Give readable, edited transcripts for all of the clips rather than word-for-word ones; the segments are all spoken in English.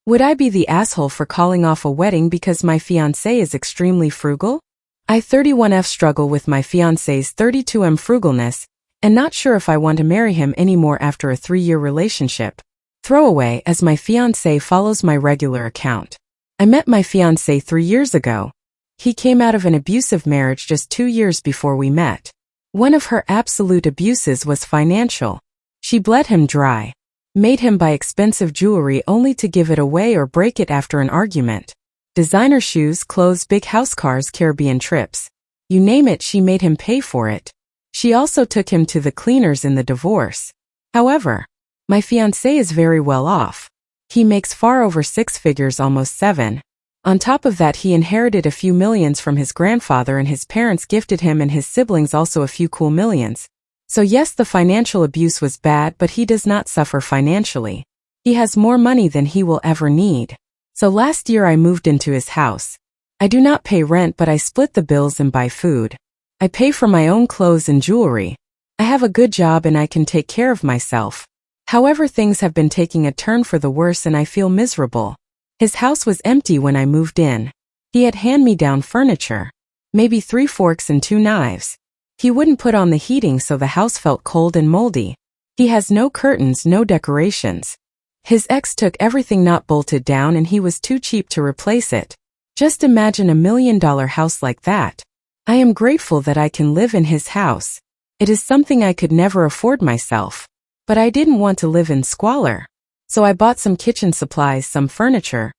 Would I be the asshole for calling off a wedding because my fiancé is extremely frugal? I 31F struggle with my fiancé's 32M frugalness, and not sure if I want to marry him anymore after a 3-year relationship. Throwaway, as my fiancé follows my regular account. I met my fiancé 3 years ago. He came out of an abusive marriage just 2 years before we met. One of her absolute abuses was financial. She bled him dry, made him buy expensive jewelry only to give it away or break it after an argument. Designer shoes, clothes, big house, cars, Caribbean trips. You name it, she made him pay for it. She also took him to the cleaners in the divorce. However, my fiancé is very well off. He makes far over 6 figures, almost 7. On top of that, he inherited a few millions from his grandfather, and his parents gifted him and his siblings also a few cool millions. So yes, the financial abuse was bad, but he does not suffer financially. He has more money than he will ever need. So last year I moved into his house. I do not pay rent, but I split the bills and buy food. I pay for my own clothes and jewelry. I have a good job and I can take care of myself. However, things have been taking a turn for the worse and I feel miserable. His house was empty when I moved in. He had hand-me-down furniture. Maybe 3 forks and 2 knives. He wouldn't put on the heating, so the house felt cold and moldy. He has no curtains, no decorations. His ex took everything not bolted down and he was too cheap to replace it. Just imagine $1 million house like that. I am grateful that I can live in his house. It is something I could never afford myself. But I didn't want to live in squalor. So I bought some kitchen supplies, some furniture.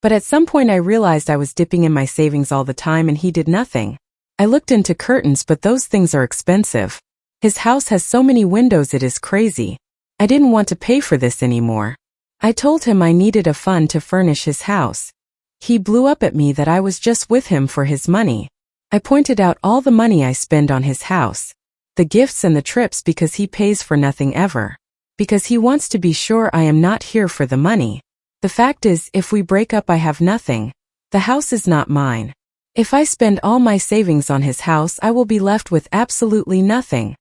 But at some point I realized I was dipping in my savings all the time and he did nothing. I looked into curtains, but those things are expensive. His house has so many windows, it is crazy. I didn't want to pay for this anymore. I told him I needed a fund to furnish his house. He blew up at me that I was just with him for his money. I pointed out all the money I spend on his house. The gifts and the trips, because he pays for nothing ever. Because he wants to be sure I am not here for the money. The fact is, if we break up I have nothing. The house is not mine. If I spend all my savings on his house I will be left with absolutely nothing.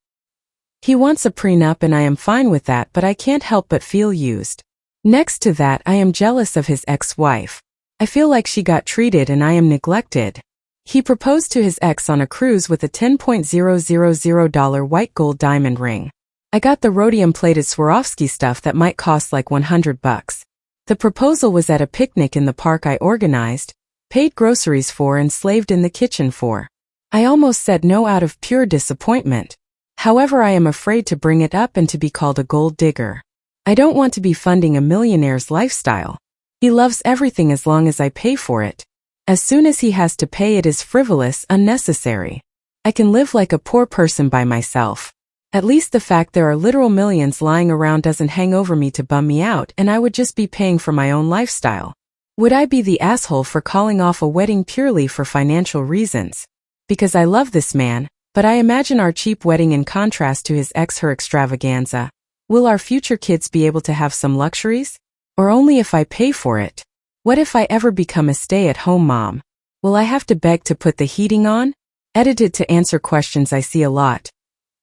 He wants a prenup and I am fine with that, but I can't help but feel used. Next to that, I am jealous of his ex-wife. I feel like she got treated and I am neglected. He proposed to his ex on a cruise with a $10,000 white gold diamond ring. I got the rhodium-plated Swarovski stuff that might cost like $100. The proposal was at a picnic in the park I organized, paid groceries for and slaved in the kitchen for. I almost said no out of pure disappointment. However, I am afraid to bring it up and to be called a gold digger. I don't want to be funding a millionaire's lifestyle. He loves everything as long as I pay for it. As soon as he has to pay, it is frivolous, unnecessary. I can live like a poor person by myself. At least the fact there are literal millions lying around doesn't hang over me to bum me out, and I would just be paying for my own lifestyle. Would I be the asshole for calling off a wedding purely for financial reasons? Because I love this man, but I imagine our cheap wedding in contrast to his ex, her extravaganza. Will our future kids be able to have some luxuries? Or only if I pay for it? What if I ever become a stay-at-home mom? Will I have to beg to put the heating on? Edited to answer questions I see a lot.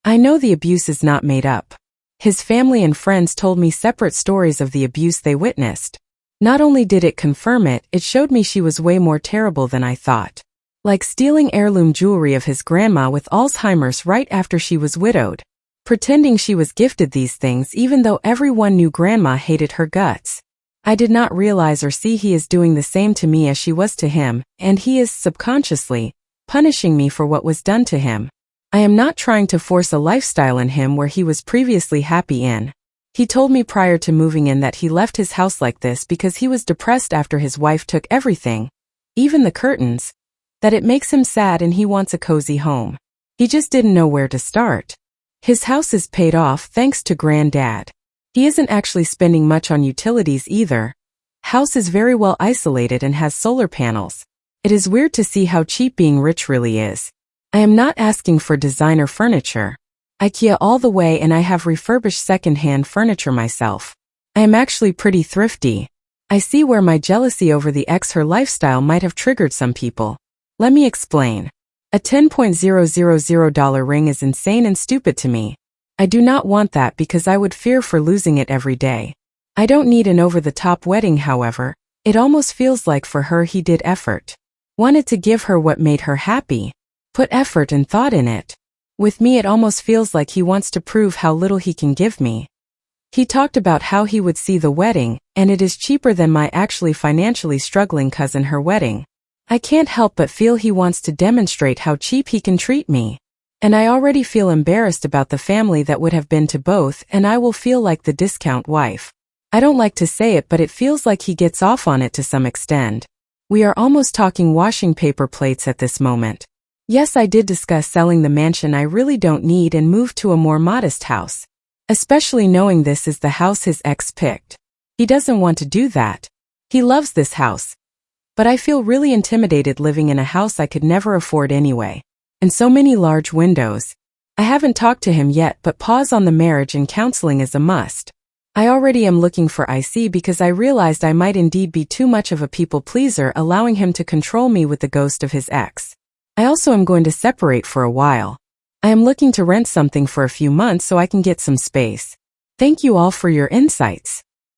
I know the abuse is not made up. His family and friends told me separate stories of the abuse they witnessed. Not only did it confirm it, it showed me she was way more terrible than I thought. Like stealing heirloom jewelry of his grandma with Alzheimer's right after she was widowed. Pretending she was gifted these things even though everyone knew grandma hated her guts. I did not realize or see he is doing the same to me as she was to him, and he is, subconsciously, punishing me for what was done to him. I am not trying to force a lifestyle in him where he was previously happy in. He told me prior to moving in that he left his house like this because he was depressed after his wife took everything, even the curtains, that it makes him sad and he wants a cozy home. He just didn't know where to start. His house is paid off thanks to Granddad. He isn't actually spending much on utilities either. House is very well isolated and has solar panels. It is weird to see how cheap being rich really is. I am not asking for designer furniture. IKEA all the way, and I have refurbished second-hand furniture myself. I am actually pretty thrifty. I see where my jealousy over the ex her lifestyle might have triggered some people. Let me explain. A $10,000 ring is insane and stupid to me. I do not want that because I would fear for losing it every day. I don't need an over-the-top wedding, however. It almost feels like for her he did effort. Wanted to give her what made her happy. Put effort and thought in it. With me it almost feels like he wants to prove how little he can give me. He talked about how he would see the wedding, and it is cheaper than my actually financially struggling cousin her wedding. I can't help but feel he wants to demonstrate how cheap he can treat me. And I already feel embarrassed about the family that would have been to both, and I will feel like the discount wife. I don't like to say it, but it feels like he gets off on it to some extent. We are almost talking washing paper plates at this moment. Yes, I did discuss selling the mansion I really don't need and move to a more modest house. Especially knowing this is the house his ex picked. He doesn't want to do that. He loves this house. But I feel really intimidated living in a house I could never afford anyway. And so many large windows. I haven't talked to him yet, but pause on the marriage and counseling is a must. I already am looking for IC because I realized I might indeed be too much of a people pleaser, allowing him to control me with the ghost of his ex. I also am going to separate for a while. I am looking to rent something for a few months so I can get some space. Thank you all for your insights.